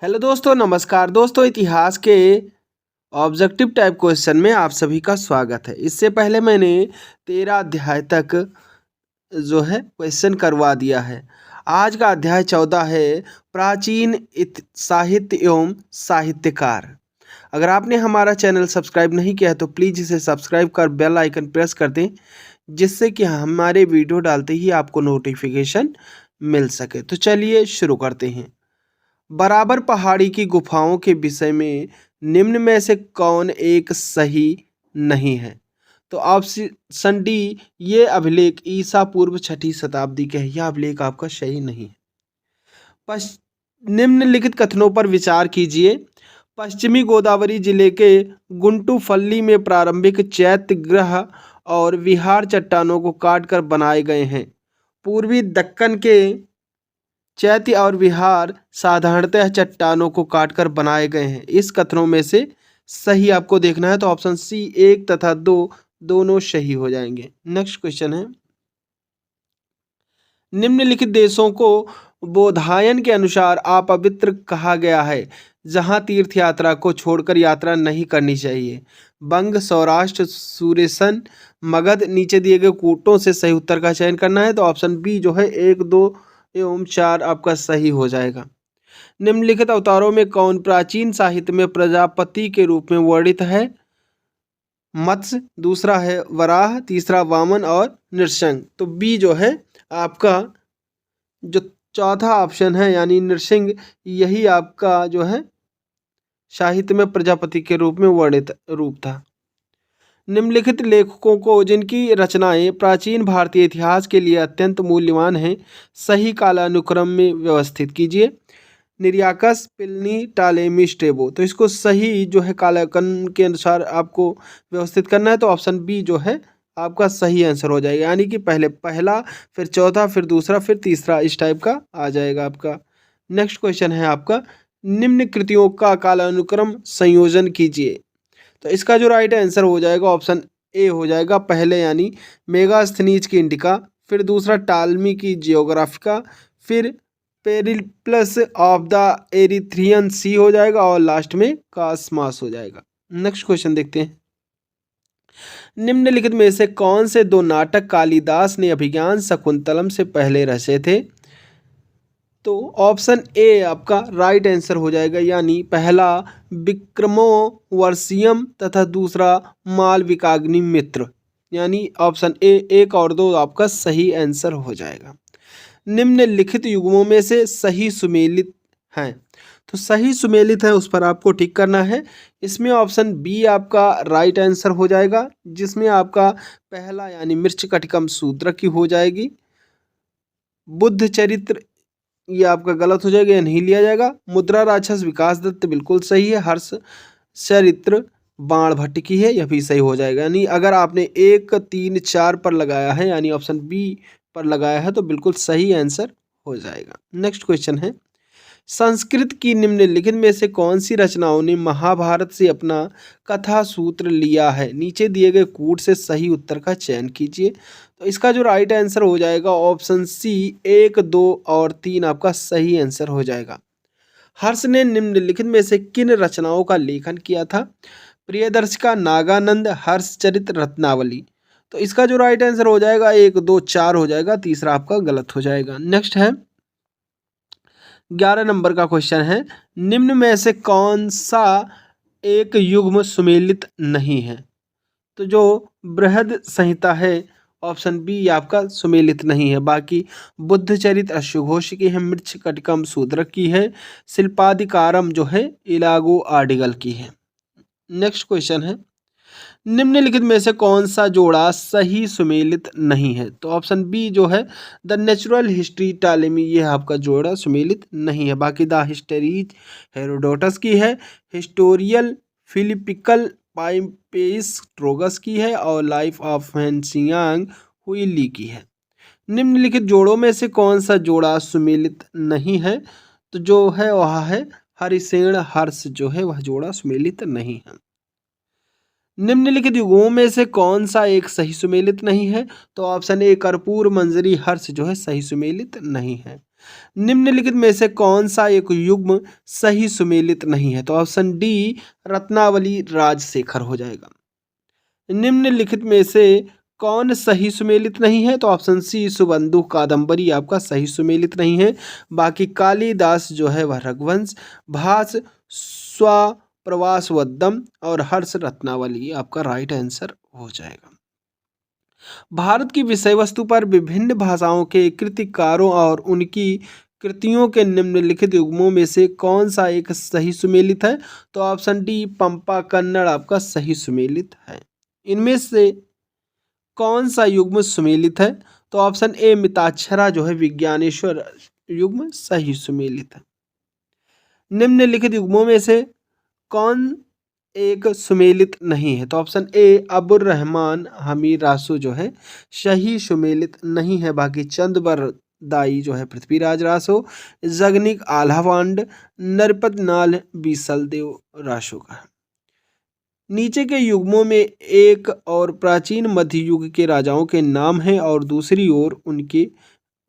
Hello दोस्तों, नमस्कार दोस्तों। इतिहास के ऑब्जेक्टिव टाइप क्वेश्चन में आप सभी का स्वागत है। इससे पहले मैंने 13 अध्याय तक जो है क्वेश्चन करवा दिया है। आज का अध्याय 14 है प्राचीन साहित्य एवं साहित्यकार। अगर आपने हमारा चैनल सब्सक्राइब नहीं किया है तो प्लीज़ इसे सब्सक्राइब कर बेल आइकन प्रेस कर दें, जिससे कि हमारे वीडियो डालते ही आपको नोटिफिकेशन मिल सके। तो चलिए शुरू करते हैं। बराबर पहाड़ी की गुफाओं के विषय में निम्न में से कौन एक सही नहीं है? तो ऑप्शन डी, ये अभिलेख ईसा पूर्व 6ठी शताब्दी के है। यह अभिलेख आपका सही नहीं है। निम्नलिखित कथनों पर विचार कीजिए। पश्चिमी गोदावरी जिले के गुंटूफल्ली में प्रारंभिक चैत्य गृह और विहार चट्टानों को काटकर बनाए गए हैं। पूर्वी दक्कन के चैत्य और विहार साधारणतः चट्टानों को काटकर बनाए गए हैं। इस कथनों में से सही आपको देखना है, तो ऑप्शन सी 1 तथा 2 दोनों सही हो जाएंगे। नेक्स्ट क्वेश्चन है, निम्नलिखित देशों को बोधायन के अनुसार अपवित्र कहा गया है जहां तीर्थ यात्रा को छोड़कर यात्रा नहीं करनी चाहिए। बंग, सौराष्ट्र, सुरेशन, मगध। नीचे दिए गए कूटों से सही उत्तर का चयन करना है, तो ऑप्शन बी जो है 1, 2 एवं 4 आपका सही हो जाएगा। निम्नलिखित अवतारों में कौन प्राचीन साहित्य में प्रजापति के रूप में वर्णित है? मत्स्य, दूसरा है वराह, तीसरा वामन और नृसिंह। तो बी जो है आपका जो चौथा ऑप्शन है यानी नृसिंह, यही आपका जो है साहित्य में प्रजापति के रूप में वर्णित रूप था। निम्नलिखित लेखकों को जिनकी रचनाएं प्राचीन भारतीय इतिहास के लिए अत्यंत मूल्यवान हैं, सही कालानुक्रम में व्यवस्थित कीजिए। निरियाकस, प्लिनी, टालेमी, स्ट्रेबो। तो इसको सही जो है कालानुक्रम के अनुसार आपको व्यवस्थित करना है, तो ऑप्शन बी जो है आपका सही आंसर हो जाएगा। यानी कि पहले पहला, फिर चौथा, फिर दूसरा, फिर तीसरा, इस टाइप का आ जाएगा आपका। नेक्स्ट क्वेश्चन है आपका, निम्न कृतियों का कालानुक्रम संयोजन कीजिए। तो इसका जो राइट आंसर हो जाएगा ऑप्शन ए हो जाएगा। पहले यानी मेगास्थनीज की इंडिका, फिर दूसरा टालमी की जियोग्राफिका, फिर पेरिप्लस ऑफ द एरिथ्रियन सी हो जाएगा, और लास्ट में कासमास हो जाएगा। नेक्स्ट क्वेश्चन देखते हैं, निम्नलिखित में से कौन से दो नाटक कालिदास ने अभिज्ञान शकुंतलम से पहले रचे थे? तो ऑप्शन ए आपका राइट आंसर हो जाएगा। यानी पहला विक्रमोर्वशीयम तथा दूसरा मालविकाग्नि मित्र। यानी ऑप्शन ए 1 और 2 आपका सही आंसर हो जाएगा। निम्नलिखित युग्मों में से सही सुमेलित हैं। तो सही सुमेलित है उस पर आपको टिक करना है। इसमें ऑप्शन बी आपका राइट आंसर हो जाएगा, जिसमें आपका पहला यानी मृच्छकटिकम शूद्र की हो जाएगी। बुद्ध चरित्र ये आपका गलत हो जाएगा, ये नहीं लिया जाएगा। मुद्रा राक्षस विकास दत्त बिल्कुल सही है। हर्ष चरित्र बाण भट्ट की है, यह भी सही हो जाएगा। यानी अगर आपने 1, 3, 4 पर लगाया है यानी ऑप्शन बी पर लगाया है, तो बिल्कुल सही आंसर हो जाएगा। नेक्स्ट क्वेश्चन है, संस्कृत की निम्नलिखित में से कौन सी रचनाओं ने महाभारत से अपना कथा सूत्र लिया है? नीचे दिए गए कूट से सही उत्तर का चयन कीजिए। तो इसका जो राइट आंसर हो जाएगा ऑप्शन सी 1, 2 और 3 आपका सही आंसर हो जाएगा। हर्ष ने निम्नलिखित में से किन रचनाओं का लेखन किया था? प्रियदर्शिका, नागानंद, हर्षचरित, रत्नावली। तो इसका जो राइट आंसर हो जाएगा 1, 2, 4 हो जाएगा, तीसरा आपका गलत हो जाएगा। नेक्स्ट है 11 नंबर का क्वेश्चन है, निम्न में से कौन सा एक युग्म सुमेलित नहीं है? तो जो बृहद संहिता है ऑप्शन बी आपका सुमेलित नहीं है। बाकी बुद्ध चरित अश्वघोष की है, मृच्छकटिकम शूद्रक की है, शिल्पाधिकारम जो है इलागो आर्डिगल की है। नेक्स्ट क्वेश्चन है, निम्नलिखित में से कौन सा जोड़ा सही सुमेलित नहीं है? तो ऑप्शन बी जो है द नेचुरल हिस्ट्री टालेमी, ये आपका जोड़ा सुमेलित नहीं है। बाकी द हिस्टरीज हेरोडोटस की है, हिस्टोरियल फिलिपिकल पाइम्पेइस ट्रोगस की है, और लाइफ ऑफ हेनसियांग हुई की है। निम्नलिखित जोड़ों में से कौन सा जोड़ा सुमेलित नहीं है? तो जो है वह है हरिसेन हर्ष, जो है वह जोड़ा सुमेलित नहीं है। निम्नलिखित युगों में से कौन सा एक सही सुमेलित नहीं है? तो ऑप्शन ए कर्पूर मंजरी हर्ष जो है सही सुमेलित नहीं है। निम्नलिखित में से कौन सा एक युग्म सही सुमेलित नहीं है? तो ऑप्शन डी रत्नावली राजशेखर हो जाएगा। निम्नलिखित में से कौन सही सुमेलित नहीं है? तो ऑप्शन सी सुबंधु कादंबरी आपका सही सुमेलित नहीं है। बाकी कालिदास जो है वह रघुवंश, भास स्वप्रवासोद्यम और हर्ष रत्नावली आपका राइट आंसर हो जाएगा। भारत की विषय वस्तु पर विभिन्न भाषाओं के कृतिकारों और उनकी कृतियों के निम्नलिखित युग्मों में से कौन सा एक सही सुमेलित है? तो ऑप्शन डी पंपा कन्नड़ आपका सही सुमेलित है। इनमें से कौन सा युग्म सुमेलित है? तो ऑप्शन ए मिताक्षरा जो है विज्ञानेश्वर युग्म सही सुमेलित है। निम्नलिखित युग्मों में से कौन एक सुमेलित नहीं है? तो ऑप्शन ए अबुर रहमान हमीर रासो जो है सही सुमेलित नहीं है। बाकी चंदबर दाई जो है पृथ्वीराज रासो, जगनिक आल्हावांड, नरपत नाल बीसल देव रासो का। नीचे के युग्मों में एक और प्राचीन मध्य युग के राजाओं के नाम हैं और दूसरी ओर उनके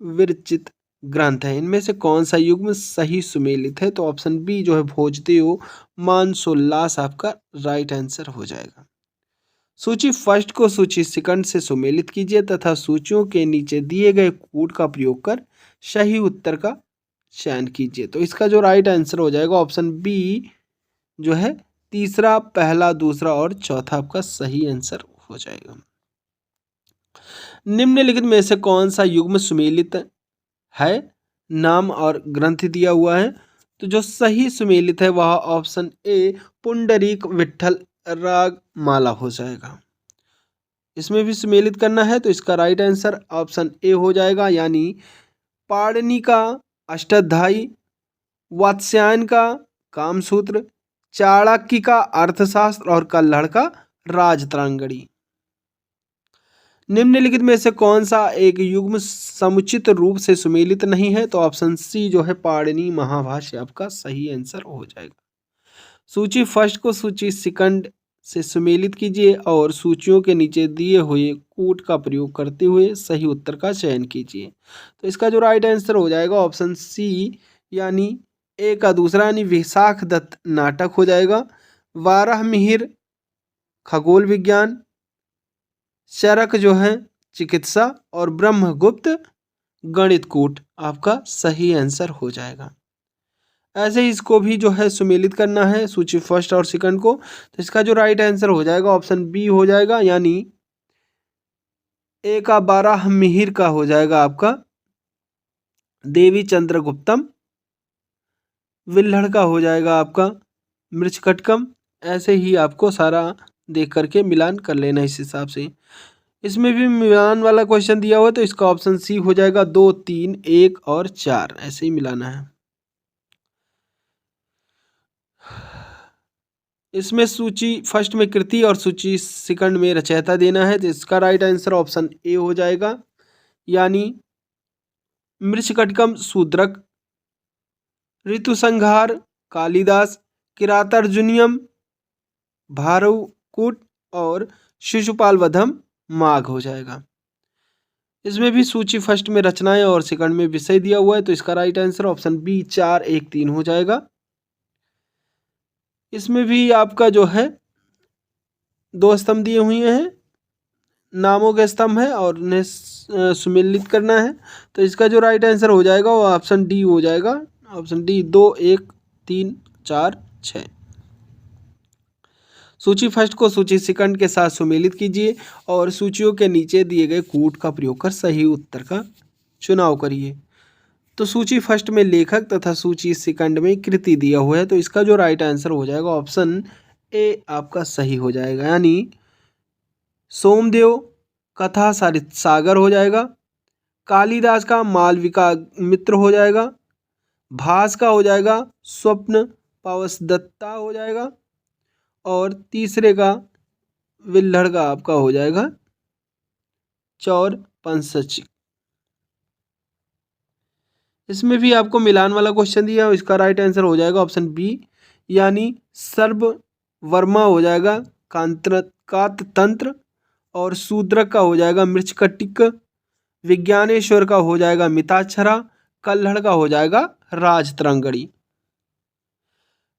विरचित ग्रंथ हैं। इनमें से कौन सा युग्म सही सुमेलित है? तो ऑप्शन बी जो है भोजदेव मानसोल्लास आपका राइट आंसर हो जाएगा। सूची फर्स्ट को सूची सेकंड से सुमेलित कीजिए तथा सूचियों के नीचे दिए गए कूट का प्रयोग कर सही उत्तर का चयन कीजिए। तो इसका जो राइट आंसर हो जाएगा ऑप्शन बी जो है तीसरा, पहला, दूसरा और चौथा आपका सही आंसर हो जाएगा। निम्नलिखित में से कौन सा युग्म सुमेलित है? नाम और ग्रंथ दिया हुआ है, तो जो सही सुमेलित है वह ऑप्शन ए पुंडरीक विठल राग माला हो जाएगा। इसमें भी सुमेलित करना है तो इसका राइट आंसर ऑप्शन ए हो जाएगा, यानी पाणिनि का अष्टाध्यायी, वात्स्यायन का कामसूत्र, चाणक्य का अर्थशास्त्र और कल्हड़ का राजतरंगिणी। निम्नलिखित में से कौन सा एक युग्म समुचित रूप से सुमेलित नहीं है? तो ऑप्शन सी जो है पाणिनि महाभाष्य आपका सही आंसर हो जाएगा। सूची फर्स्ट को सूची सेकंड से सुमेलित कीजिए और सूचियों के नीचे दिए हुए कूट का प्रयोग करते हुए सही उत्तर का चयन कीजिए। तो इसका जो राइट आंसर हो जाएगा ऑप्शन सी, यानी ए का दूसरा यानी विशाख दत्त नाटक हो जाएगा। वाराह मिहिर खगोल विज्ञान, चरक जो है चिकित्सा और ब्रह्मगुप्त गणित कूट आपका सही आंसर हो जाएगा। ऐसे ही इसको भी जो है सुमेलित करना है सूची फर्स्ट और सेकंड को, तो इसका जो राइट आंसर हो जाएगा ऑप्शन बी हो जाएगा, यानी ए का बारह मिहिर का हो जाएगा आपका देवी चंद्रगुप्तम, विल्हड़ का हो जाएगा आपका मृच्छकटकम। ऐसे ही आपको सारा देख करके मिलान कर लेना इस हिसाब से। इसमें भी मिलान वाला क्वेश्चन दिया हुआ है तो इसका ऑप्शन सी हो जाएगा 2, 3, 1 और 4 ऐसे ही मिलाना है। इसमें सूची फर्स्ट में कृति और सूची सेकंड में रचयिता देना है, तो इसका राइट आंसर ऑप्शन ए हो जाएगा, यानी मृच्छकटकम शूद्रक, ऋतुसंहार कालिदास, किरातार्जुनीयम भारवकूट और शिशुपाल वधम माघ हो जाएगा। इसमें भी सूची फर्स्ट में रचनाएं और सेकंड में विषय दिया हुआ है, तो इसका राइट आंसर ऑप्शन बी 4, 1, 3 हो जाएगा। इसमें भी आपका जो है 2 स्तंभ दिए हुए हैं, नामों के स्तंभ है और उन्हें सुमेलित करना है, तो इसका जो राइट आंसर हो जाएगा वो ऑप्शन डी हो जाएगा, ऑप्शन डी 2, 1, 3, 4, 6। सूची फर्स्ट को सूची सेकंड के साथ सुमेलित कीजिए और सूचियों के नीचे दिए गए कूट का प्रयोग कर सही उत्तर का चुनाव करिए। तो सूची फर्स्ट में लेखक तथा सूची सेकंड में कृति दिया हुआ है, तो इसका जो राइट आंसर हो जाएगा ऑप्शन ए आपका सही हो जाएगा, यानी सोमदेव कथा सागर हो जाएगा, कालिदास का मालविका मित्र हो जाएगा, भास का हो जाएगा स्वप्न पावसदत्ता हो जाएगा और तीसरे का विल्हड़ का आपका हो जाएगा चौर पंसचिक। इसमें भी आपको मिलान वाला क्वेश्चन दिया है, इसका राइट आंसर हो जाएगा ऑप्शन बी, यानी सर्व वर्मा हो जाएगा काततंत्र, और शूद्रक का हो जाएगा मृच्छकटिक, विज्ञानेश्वर का हो जाएगा मिताक्षरा, कल्हड़ का हो जाएगा राजतरंगड़ी।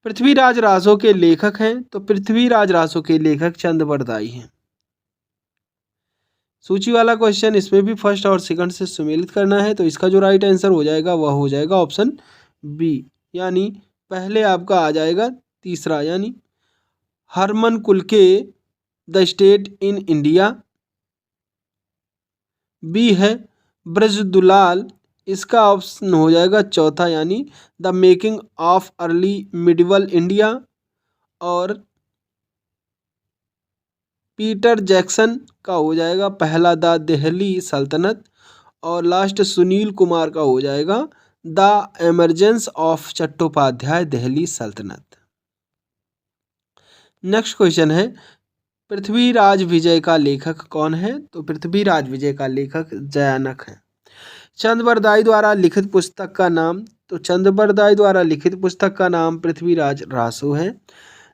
पृथ्वीराज रासों के लेखक हैं तो पृथ्वीराज रासों के लेखक चंद्रबरदाई हैं। सूची वाला क्वेश्चन, इसमें भी फर्स्ट और सेकंड से सुमेलित करना है, तो इसका जो राइट आंसर हो जाएगा वह हो जाएगा ऑप्शन बी, यानी पहले आपका आ जाएगा तीसरा, यानी हरमन कुल के the state in India. B है ब्रजदुलाल, इसका ऑप्शन हो जाएगा चौथा, यानी the making of early medieval India. और पीटर जैक्सन का हो जाएगा पहला द दिल्ली सल्तनत। और लास्ट सुनील कुमार का हो जाएगा the emergence of Chattopadhyay Delhi Sultanate. Next question है, पृथ्वीराज विजय का लेखक कौन है? तो पृथ्वीराज विजय का लेखक जयानक है। चंद्रबरदाई द्वारा लिखित पुस्तक का नाम, तो चंद्रबरदाई द्वारा लिखित पुस्तक का नाम पृथ्वीराज रासो है।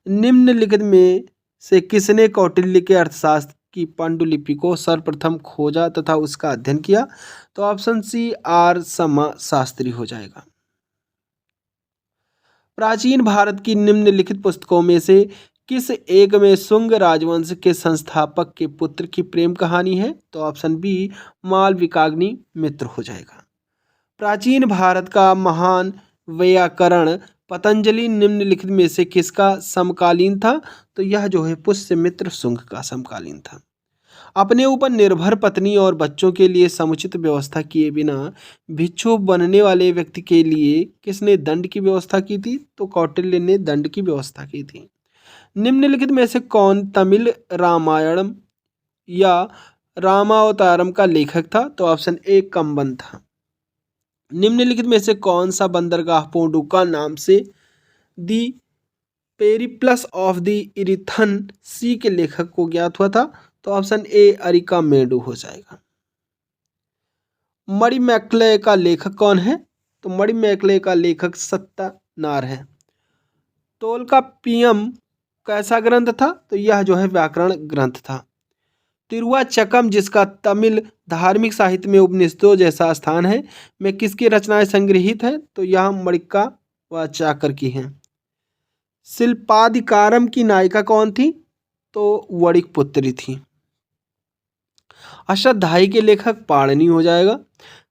निम्नलिखित में से किसने कौटिल्य के अर्थशास्त्र की पांडुलिपि को सर्वप्रथम खोजा तथा उसका अध्ययन किया? तो ऑप्शन सी आर समा शास्त्री हो जाएगा। प्राचीन भारत की निम्नलिखित पुस्तकों में से किस एक में शुंग राजवंश के संस्थापक के पुत्र की प्रेम कहानी है? तो ऑप्शन बी मालविकाग्नि मित्र हो जाएगा। प्राचीन भारत का महान व्याकरण पतंजलि निम्नलिखित में से किसका समकालीन था? तो यह जो है पुष्यमित्र शुंग का समकालीन था। अपने ऊपर निर्भर पत्नी और बच्चों के लिए समुचित व्यवस्था किए बिना भिक्षु बनने वाले व्यक्ति के लिए किसने दंड की व्यवस्था की थी? तो कौटिल्य ने दंड की व्यवस्था की थी। निम्नलिखित में से कौन तमिल रामायणम या रामावतारम का लेखक था? तो ऑप्शन ए कंबन था। निम्नलिखित में से कौन सा बंदरगाह पोंडुका नाम से दी पेरिप्लस ऑफ द इरिथन सी के लेखक को ज्ञात हुआ था? तो ऑप्शन ए अरिका मेडू हो जाएगा। मणिमेकलय का लेखक कौन है? तो मणिमेकलय का लेखक सत्तानार है। तोल्काप्पियम कैसा ग्रंथ था? तो यह जो है व्याकरण ग्रंथ था। तिरुवाचकम, जिसका तमिल धार्मिक साहित्य में उपनिषदों जैसा स्थान है, में किसकी रचनाएं संग्रहित है? तो यह मणिका व चाकर की हैं। शिल्पाधिकारम की नायिका कौन थी? तो वणिक पुत्री थी। अष्टाध्यायी के लेखक पाणिनि हो जाएगा।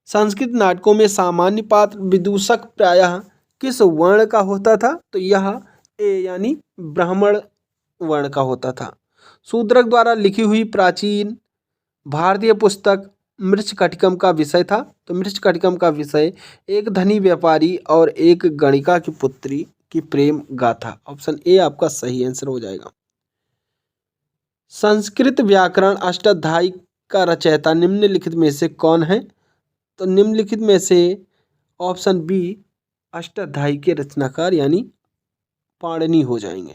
संस्कृत नाटकों में सामान्य पात्र विदूषक प्रायः किस वर्ण का होता था? तो यह ए यानी ब्राह्मण वर्ण का होता था। शूद्रक द्वारा लिखी हुई प्राचीन भारतीय पुस्तक मृच्छकटिकम का विषय था। तो मृच्छकटिकम का विषय एक धनी व्यापारी और एक गणिका की पुत्री की प्रेम गाथा। ऑप्शन ए आपका सही आंसर हो जाएगा। संस्कृत व्याकरण अष्टाध्यायी का रचयिता निम्नलिखित में से कौन है? तो निम्नलिखित में से ऑप्शन बी अष्टाध्यायी के रचनाकार यानी पाणिनि हो जाएंगे।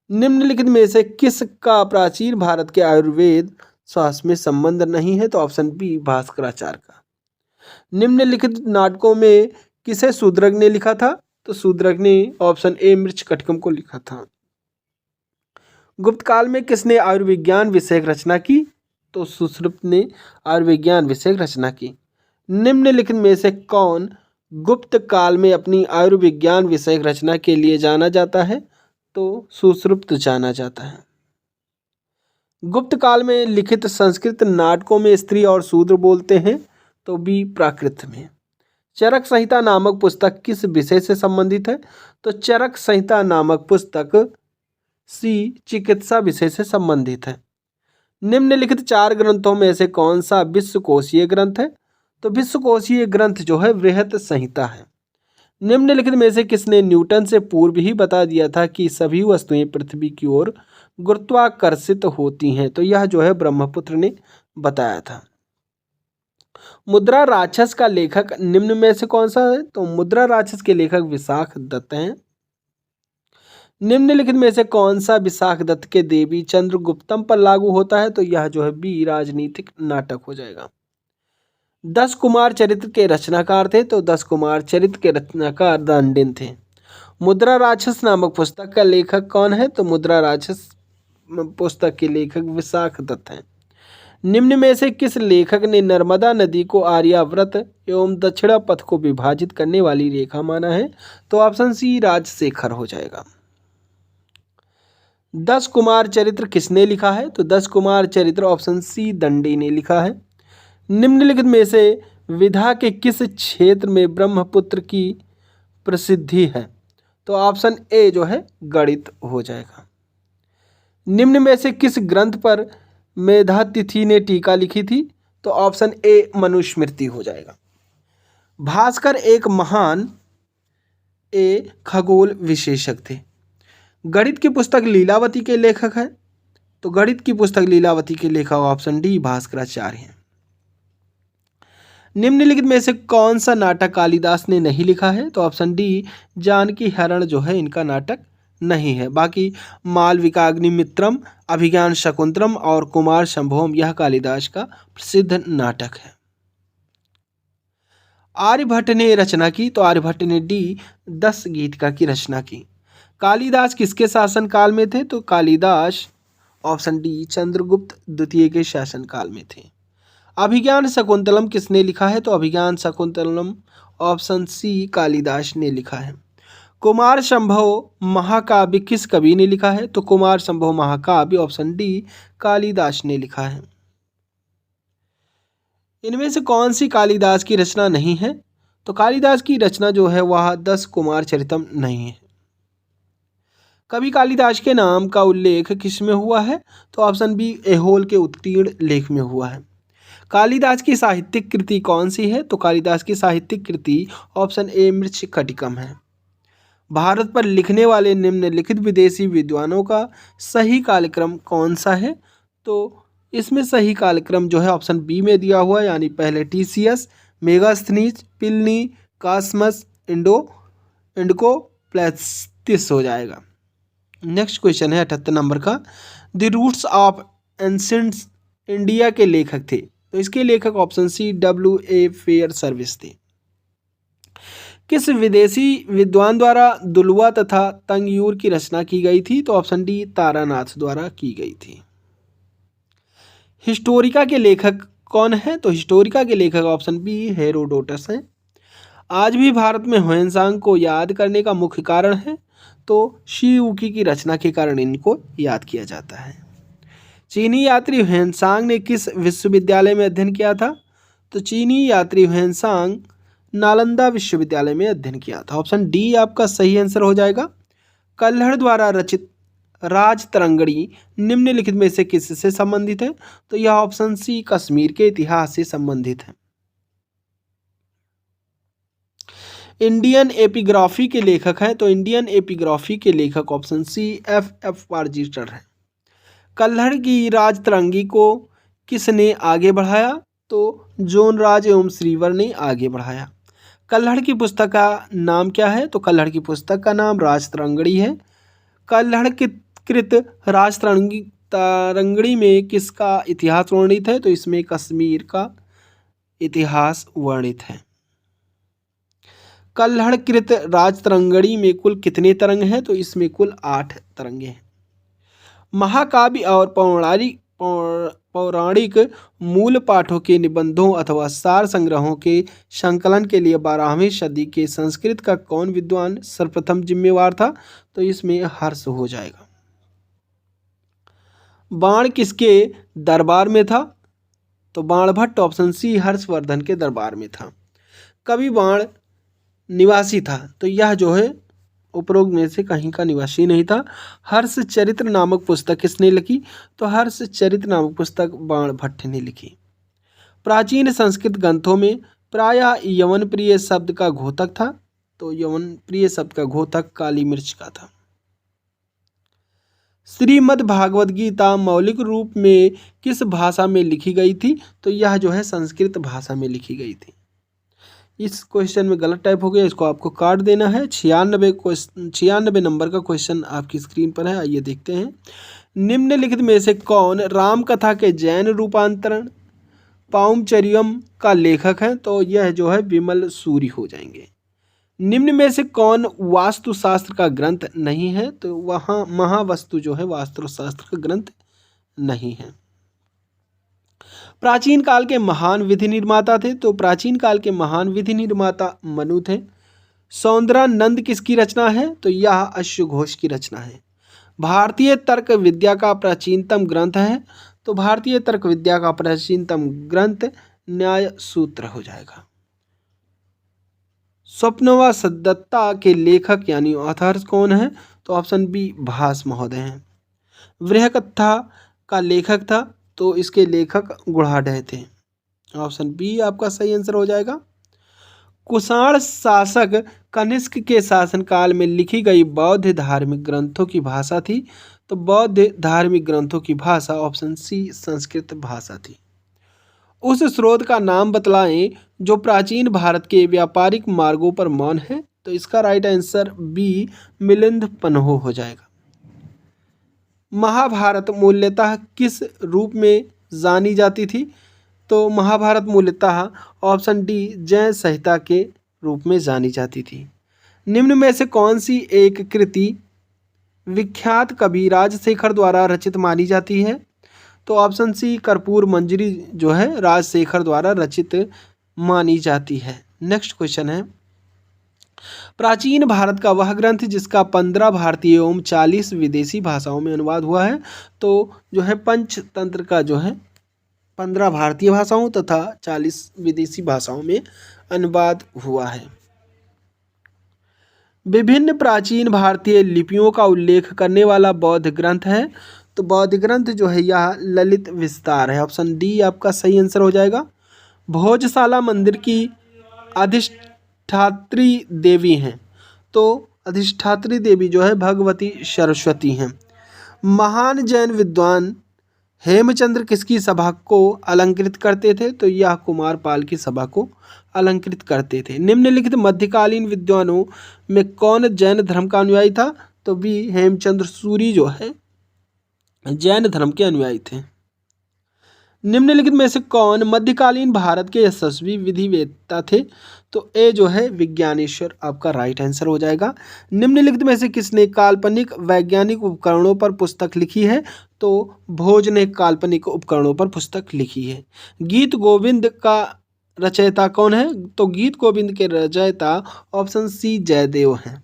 निम्नलिखित में से किसका प्राचीन भारत के आयुर्वेद शास्त्र में संबंध नहीं है? तो ऑप्शन बी भास्कराचार्य का। निम्नलिखित नाटकों में किसे शूद्रक ने लिखा था? तो शूद्रक ने ऑप्शन ए मृच्छकटिकम को लिखा था। गुप्त काल में किसने आयुर्विज्ञान विषयक रचना की? तो सुश्रुत ने आयुर्विज्ञान विषयक रचना की। निम्नलिखित में से कौन गुप्त काल में अपनी आयुर्विज्ञान विषयक रचना के लिए जाना जाता है? तो सुश्रुत जाना जाता है। गुप्त काल में लिखित संस्कृत नाटकों में स्त्री और शूद्र बोलते हैं? तो बी प्राकृत में। चरक संहिता नामक पुस्तक किस विषय से संबंधित है? तो चरक संहिता नामक पुस्तक सी चिकित्सा विषय से संबंधित है। निम्नलिखित 4 ग्रंथों में से कौन सा विश्वकोशीय ग्रंथ है? तो विश्वकोशीय ग्रंथ जो है बृहत संहिता है। निम्नलिखित में से किसने न्यूटन से पूर्व ही बता दिया था कि सभी वस्तुएं पृथ्वी की ओर गुरुत्वाकर्षित होती हैं? तो यह जो है ब्रह्मपुत्र ने बताया था। मुद्रा राक्षस का लेखक निम्न में से कौन सा है? तो मुद्रा राक्षस के लेखक विशाख दत्त हैं। निम्नलिखित में से कौन सा विशाख दत्त के देवी चंद्रगुप्तम पर लागू होता है? तो यह जो है बी राजनीतिक नाटक हो जाएगा। 10 कुमार चरित्र के रचनाकार थे? तो 10 कुमार चरित्र के रचनाकार दांडिन थे। मुद्रा राक्षस नामक पुस्तक का लेखक कौन है? तो मुद्रा राक्षस पुस्तक के लेखक विशाख दत्त हैं। निम्न में से किस लेखक ने नर्मदा नदी को आर्यावर्त एवं दक्षिणा पथ को विभाजित करने वाली रेखा माना है? तो ऑप्शन सी राजशेखर हो जाएगा। 10 कुमार चरित्र किसने लिखा है? तो 10 कुमार चरित्र ऑप्शन सी दंडी ने लिखा है। निम्नलिखित में से विधा के किस क्षेत्र में ब्रह्मपुत्र की प्रसिद्धि है? तो ऑप्शन ए जो है गणित हो जाएगा। निम्न में से किस ग्रंथ पर मेधातिथि ने टीका लिखी थी? तो ऑप्शन ए मनुस्मृति हो जाएगा। भास्कर एक महान खगोल विशेषज्ञ थे। गणित की पुस्तक लीलावती के लेखक हैं? तो गणित की पुस्तक लीलावती के लेखक ऑप्शन डी भास्कराचार्य हैं। निम्नलिखित में से कौन सा नाटक कालिदास ने नहीं लिखा है? तो ऑप्शन डी जानकी हरण जो है इनका नाटक नहीं है। बाकी मालविकाग्निमित्रम, अभिज्ञान शकुंतलम और कुमार संभवम यह कालिदास का प्रसिद्ध नाटक है। आर्यभट्ट ने रचना की? तो आर्यभट्ट ने डी 10 गीतिका की रचना की। कालिदास किसके शासन काल में थे? तो कालिदास ऑप्शन डी चंद्रगुप्त द्वितीय के शासन काल में थे। अभिज्ञान शकुंतलम किसने लिखा है? तो अभिज्ञान शकुंतलम ऑप्शन सी कालिदास ने लिखा है। कुमार संभव महाकाव्य किस कवि ने लिखा है? तो कुमार संभव महाकाव्य ऑप्शन डी कालिदास ने लिखा है। इनमें से कौन सी कालिदास की रचना नहीं है? तो कालिदास की रचना जो है वह 10 कुमार चरितम नहीं है। कवि कालिदास के नाम का उल्लेख किस में हुआ है? तो ऑप्शन बी ऐहोल के उत्तीर्ण लेख में हुआ है। कालिदास की साहित्यिक कृति कौन सी है? तो कालिदास की साहित्यिक कृति ऑप्शन ए मृच्छकटिकम है। भारत पर लिखने वाले निम्नलिखित विदेशी विद्वानों का सही कालक्रम कौन सा है? तो इसमें सही कालक्रम जो है ऑप्शन बी में दिया हुआ है, यानी पहले टीसीएस, मेगास्थनीज, पिलनी, कास्मस, इंडको प्लेस्टिस हो जाएगा। नेक्स्ट क्वेश्चन है 78 नंबर का। The roots of ancient India के लेखक थे? तो इसके लेखक option C W.A. Fair service थे। किस विदेशी विद्वान द्वारा दुलवा तथा तंगयूर की रचना की गई थी? तो ऑप्शन डी तारानाथ द्वारा की गई थी। हिस्टोरिका के लेखक कौन है? तो हिस्टोरिका के लेखक ऑप्शन बी हेरोडोटस हैं। आज भी भारत में ह्वेनसांग को याद करने का मुख्य कारण है? तो शी यूकी की रचना के कारण इनको याद किया जाता है। चीनी यात्री ह्वेनसांग ने किस विश्वविद्यालय में अध्ययन किया था? तो चीनी यात्री ह्वेनसांग नालंदा विश्वविद्यालय में अध्ययन किया था। ऑप्शन डी आपका सही आंसर हो जाएगा। कल्हड़ द्वारा रचित राजतरंगिणी निम्नलिखित में से किससे संबंधित है? तो यह ऑप्शन सी कश्मीर के इतिहास से संबंधित है। इंडियन एपिग्राफी के लेखक हैं? तो इंडियन एपिग्राफी के लेखक ऑप्शन सी F. पार्जिस्टर है। कल्हड़ की राजतरंगी को किसने आगे बढ़ाया? तो जोनराज एवं श्रीवर ने आगे बढ़ाया। कल्हड़ की पुस्तक का नाम क्या है? तो कल्हड़ की पुस्तक का नाम राजतरंगिणी है। कल्हड़ कृत राजतरंगिणी में किसका इतिहास वर्णित है? तो इसमें कश्मीर का इतिहास वर्णित है। कल्हड़ कृत राजतरंगिणी में कुल कितने तरंग हैं? तो इसमें कुल 8 तरंगे हैं। महाकाव्य और पौराणिक मूल पाठों के निबंधों अथवा सार संग्रहों के संकलन के लिए 12वीं सदी के संस्कृत का कौन विद्वान सर्वप्रथम जिम्मेवार था? तो इसमें हर्ष हो जाएगा। बाण किसके दरबार में था? तो बाणभट्ट ऑप्शन सी हर्षवर्धन के दरबार में था। कवि बाण निवासी था? तो यह जो है उपरोक्त में से कहीं का निवासी नहीं था। हर्षचरित्र नामक पुस्तक किसने लिखी? तो हर्षचरित्र नामक पुस्तक बाणभट्ट ने लिखी। प्राचीन संस्कृत ग्रंथों में प्रायः यवन प्रिय शब्द का घोतक था? तो यवन प्रिय शब्द का घोतक काली मिर्च का था। श्रीमद् भागवत गीता मौलिक रूप में किस भाषा में लिखी गई थी? तो यह जो है संस्कृत भाषा में लिखी गई थी। इस क्वेश्चन में गलत टाइप हो गया, इसको आपको काट देना है। 96 नंबर का क्वेश्चन आपकी स्क्रीन पर है, आइए देखते हैं। निम्नलिखित में से कौन राम कथा के जैन रूपांतरण पाउमचरियम का लेखक है? तो यह जो है विमल सूरी हो जाएंगे। निम्न में से कौन वास्तुशास्त्र का ग्रंथ नहीं है? तो वहाँ महावस्तु जो है वास्तुशास्त्र का ग्रंथ नहीं है। प्राचीन काल के महान विधि निर्माता थे? तो प्राचीन काल के महान विधि निर्माता मनु थे। सौंदरानंद किसकी रचना है? तो यह अश्वघोष की रचना है। भारतीय तर्क विद्या का प्राचीनतम ग्रंथ है? तो भारतीय तर्क विद्या का प्राचीनतम ग्रंथ न्याय सूत्र हो जाएगा। स्वप्नवा सद्दत्ता के लेखक यानी ऑथर्स कौन है? तो ऑप्शन बी भास महोदय हैं। वृहकथा का लेखक था? तो इसके लेखक गुणाढ़ थे। ऑप्शन बी आपका सही आंसर हो जाएगा। कुषाण शासक कनिष्क के शासनकाल में लिखी गई बौद्ध धार्मिक ग्रंथों की भाषा थी? तो बौद्ध धार्मिक ग्रंथों की भाषा ऑप्शन सी संस्कृत भाषा थी। उस स्रोत का नाम बतलाएं जो प्राचीन भारत के व्यापारिक मार्गों पर मौन है? तो इसका राइट आंसर बी मिलिंद पन्हो हो जाएगा। महाभारत मूल्यतः किस रूप में जानी जाती थी? तो महाभारत मूल्यतः ऑप्शन डी जय संहिता के रूप में जानी जाती थी। निम्न में से कौन सी एक कृति विख्यात कवि राजशेखर द्वारा रचित मानी जाती है? तो ऑप्शन सी कर्पूर मंजरी जो है राजशेखर द्वारा रचित मानी जाती है। नेक्स्ट क्वेश्चन है, प्राचीन भारत का वह ग्रंथ जिसका 15 भारतीय एवं 40 विदेशी भाषाओं में अनुवाद हुआ है? तो जो है पंचतंत्र का जो है 15 भारतीय भाषाओं तथा 40 विदेशी भाषाओं में अनुवाद हुआ है। विभिन्न प्राचीन भारतीय लिपियों का उल्लेख करने वाला बौद्ध ग्रंथ है? तो बौद्ध ग्रंथ जो है यह ललित विस्तार है। ऑप्शन डी आपका सही आंसर हो जाएगा। भोजशाला मंदिर की अधिष्ठात्री देवी हैं? तो अधिष्ठात्री देवी जो है भगवती सरस्वती हैं। महान जैन विद्वान हेमचंद्र किसकी सभा को अलंकृत करते थे? तो यह कुमारपाल की सभा को अलंकृत करते थे। निम्नलिखित मध्यकालीन विद्वानों में कौन जैन धर्म का अनुयायी था? तो बी हेमचंद्र सूरी जो है जैन धर्म के अनुयायी थे। निम्नलिखित में से कौन मध्यकालीन भारत के यशस्वी विधिवेत्ता थे? तो ए जो है विज्ञानेश्वर आपका राइट आंसर हो जाएगा। निम्नलिखित में से किसने काल्पनिक वैज्ञानिक उपकरणों पर पुस्तक लिखी है? तो भोज ने काल्पनिक उपकरणों पर पुस्तक लिखी है। गीत गोविंद का रचयिता कौन है? तो गीत गोविंद के रचयिता ऑप्शन सी जयदेव हैं।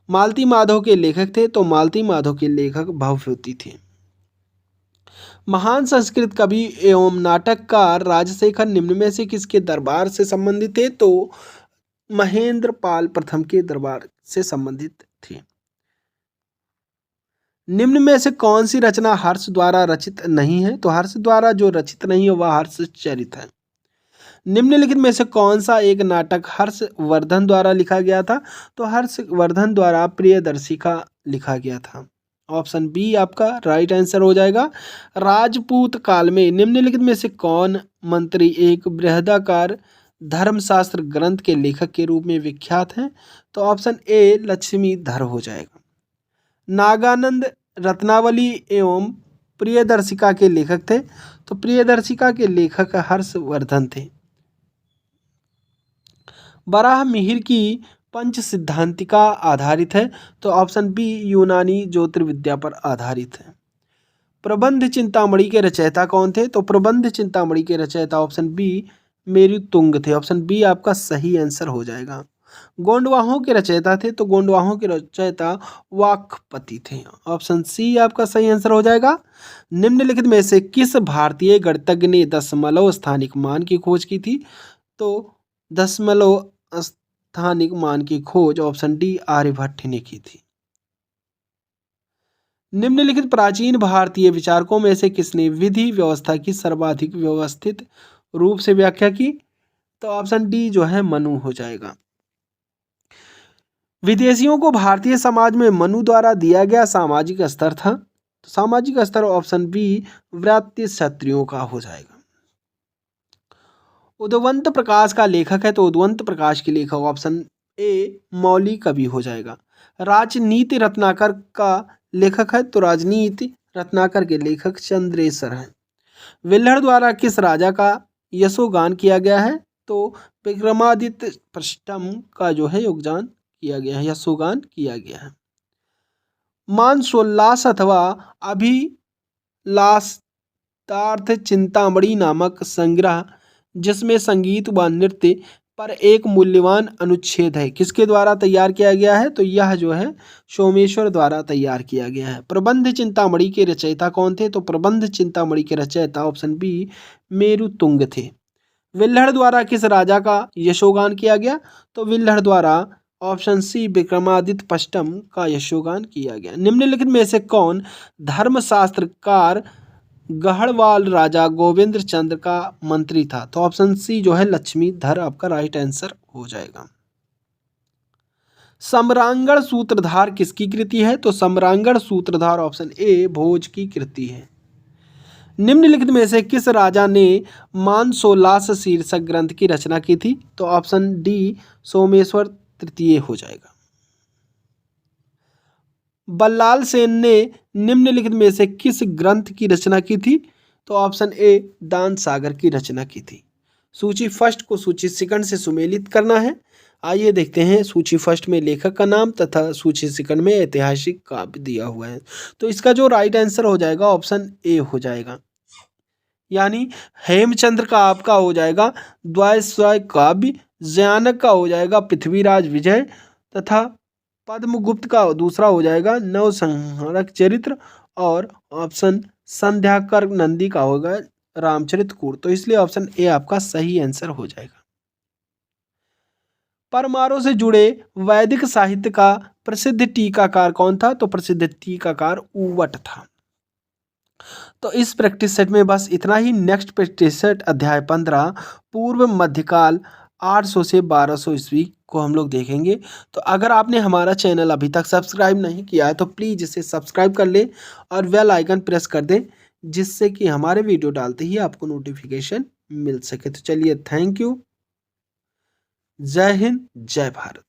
मालती माधव के लेखक थे? तो मालती माधव के लेखक भवभूति थे। महान संस्कृत कवि एवं नाटककार राजशेखर निम्न में से किसके दरबार से संबंधित थे? तो महेंद्र पाल प्रथम के दरबार से संबंधित थे। निम्न में से कौन सी रचना हर्ष द्वारा रचित नहीं है? तो हर्ष द्वारा जो रचित नहीं है वह हर्षचरित है। निम्नलिखित में से कौन सा एक नाटक हर्षवर्धन द्वारा लिखा गया था? तो हर्षवर्धन द्वारा प्रियदर्शिका लिखा गया था। ऑप्शन बी आपका राइट आंसर हो जाएगा। राजपूत काल में निम्नलिखित में से कौन मंत्री एक बृहदाकार धर्मशास्त्र ग्रंथ के लेखक के रूप में विख्यात हैं? तो ऑप्शन ए लक्ष्मीधर हो जाएगा। नागानंद रत्नावली एवं प्रियदर्शिका के लेखक थे? तो प्रियदर्शिका के लेखक हर्षवर्धन थे। बराह मिहिर की पंच सिद्धांतिका आधारित है? तो ऑप्शन बी यूनानी ज्योतिर्विद्या पर आधारित है। प्रबंध चिंतामणि के रचयिता कौन थे? तो प्रबंध चिंतामणि के रचयिता ऑप्शन बी मेरुतुंग थे। ऑप्शन बी आपका सही आंसर हो जाएगा। गोंडवाहों के रचयिता थे? तो गोंडवाहों के रचयिता वाकपति थे। ऑप्शन सी आपका सही आंसर हो जाएगा। निम्नलिखित में से किस भारतीय गणितज्ञ ने दशमलव स्थानिक मान की खोज की थी? तो दशमलव स्थानिक मान की खोज ऑप्शन डी आर्यभट्ट ने की थी। निम्नलिखित प्राचीन भारतीय विचारकों में से किसने विधि व्यवस्था की सर्वाधिक व्यवस्थित रूप से व्याख्या की? तो ऑप्शन डी जो है मनु हो जाएगा। विदेशियों को भारतीय समाज में मनु द्वारा दिया गया सामाजिक स्तर था? तो सामाजिक स्तर ऑप्शन बी व्रात्य क्षत्रियों का हो जाएगा। उद्वंत प्रकाश का लेखक है? तो उद्वंत प्रकाश के लेखक ऑप्शन ए मौली कवि हो जाएगा। राजनीति रत्नाकर का लेखक है? तो राजनीति रत्नाकर के लेखक चंद्रेश्वर हैं। विल्हड़ द्वारा किस राजा का यशोगान किया गया है? तो विक्रमादित्य पृष्ठम का जो है योगदान किया गया है, यशोगान किया गया है। मानसोल्लास अथवा अभिलाषार्थ चिंतामणि नामक संग्रह, जिसमें संगीत व नृत्य पर एक मूल्यवान अनुच्छेद है, किसके द्वारा तैयार किया गया है? तो यह जो है सोमेश्वर द्वारा तैयार किया गया है। प्रबंध चिंतामणि के रचयिता कौन थे? तो प्रबंध चिंतामणि के रचयिता ऑप्शन बी मेरुतुंग थे। विल्हड़ द्वारा किस राजा का यशोगान किया गया? तो विल्हड़ द्वारा ऑप्शन सी विक्रमादित्य पश्चिम का यशोगान किया गया। निम्नलिखित में से कौन धर्मशास्त्रकार गढ़वाल राजा गोविंद चंद्र का मंत्री था? तो ऑप्शन सी जो है लक्ष्मीधर आपका राइट आंसर हो जाएगा। सम्रांगण सूत्रधार किसकी कृति है? तो सम्रांगण सूत्रधार ऑप्शन ए भोज की कृति है। निम्नलिखित में से किस राजा ने मानसोल्लास शीर्षक ग्रंथ की रचना की थी? तो ऑप्शन डी सोमेश्वर तृतीय हो जाएगा। बल्लाल सेन ने निम्नलिखित में से किस ग्रंथ की रचना की थी? तो ऑप्शन ए दान सागर की रचना की थी। सूची फर्स्ट को सूची सेकंड से सुमेलित करना है। आइए देखते हैं सूची फर्स्ट में लेखक का नाम तथा सूची सेकंड में ऐतिहासिक काव्य दिया हुआ है। तो इसका जो राइट आंसर हो जाएगा ऑप्शन ए हो जाएगा, यानी हेमचंद्र का आपका हो जाएगा द्वैश्रय काव्य, जयानक का हो जाएगा पृथ्वीराज विजय तथा पद्मगुप्त का दूसरा हो जाएगा नवसंहारक चरित्र और ऑप्शन संध्याकर नंदी का होगा रामचरितकूट। तो इसलिए ऑप्शन ए आपका सही आंसर हो जाएगा। परमारों से जुड़े वैदिक साहित्य का प्रसिद्ध टीकाकार कौन था? तो प्रसिद्ध टीकाकार उवट था। तो इस प्रैक्टिस सेट में बस इतना ही। नेक्स्ट प्रैक्टिस सेट अध्याय 15 पूर्व मध्यकाल 800 से 1200 ईस्वी को हम लोग देखेंगे। तो अगर आपने हमारा चैनल अभी तक सब्सक्राइब नहीं किया है तो प्लीज़ इसे सब्सक्राइब कर लें और बेल आइकन प्रेस कर दें, जिससे कि हमारे वीडियो डालते ही आपको नोटिफिकेशन मिल सके। तो चलिए, थैंक यू। जय हिंद, जय भारत।